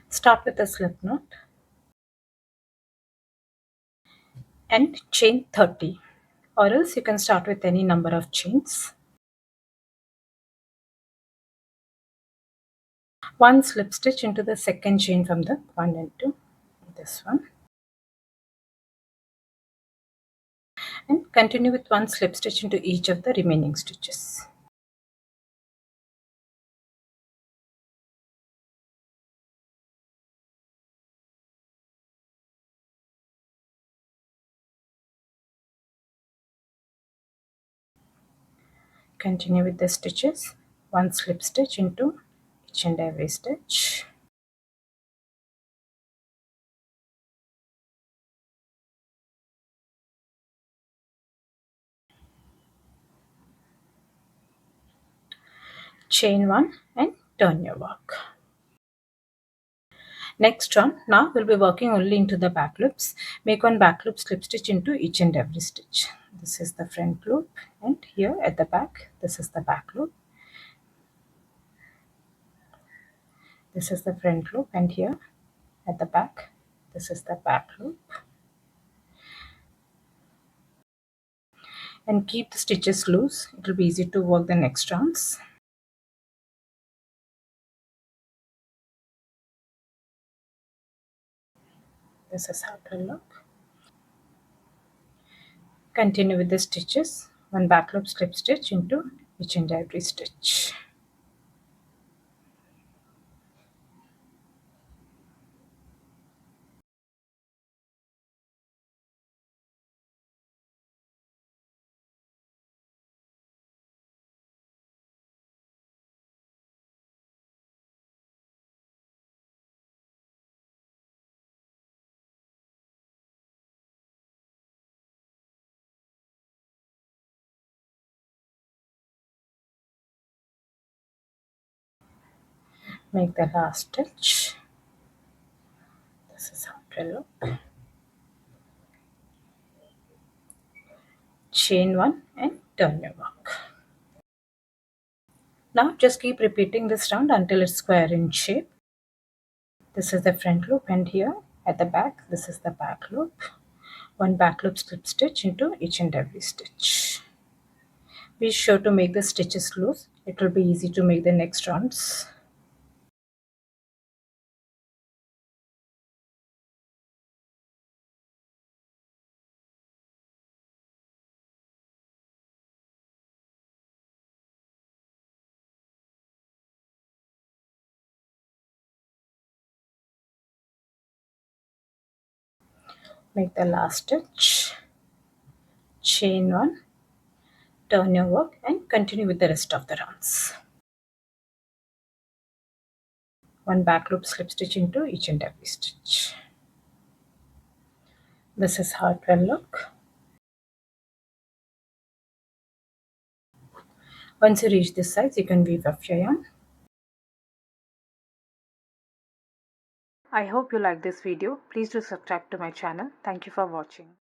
Start with a slip knot and chain 30, or else you can start with any number of chains. One slip stitch into the second chain from the 1 and 2, this one, and continue with one slip stitch into each of the remaining stitches. Continue with the stitches, one slip stitch into each and every stitch. Chain 1 and turn your work. Next one, now we'll be working only into the back loops. Make one back loop slip stitch into each and every stitch. This is the front loop, and here at the back, this is the back loop. This is the front loop, and here at the back, this is the back loop. And keep the stitches loose. It will be easy to work the next rounds. This is how it will look. Continue with the stitches, one back loop slip stitch into each and every stitch. Make the last stitch. This is how it will look. Chain 1 and turn your work. Now just keep repeating this round until it's square in shape. This is the front loop, and here at the back, this is the back loop. One back loop slip stitch into each and every stitch. Be sure to make the stitches loose. It will be easy to make the next rounds. Make the last stitch, chain 1, turn your work, and continue with the rest of the rounds. One back loop slip stitch into each and every stitch. This is how it will look. Once you reach this size, you can weave off your yarn. I hope you like this video. Please do subscribe to my channel. Thank you for watching.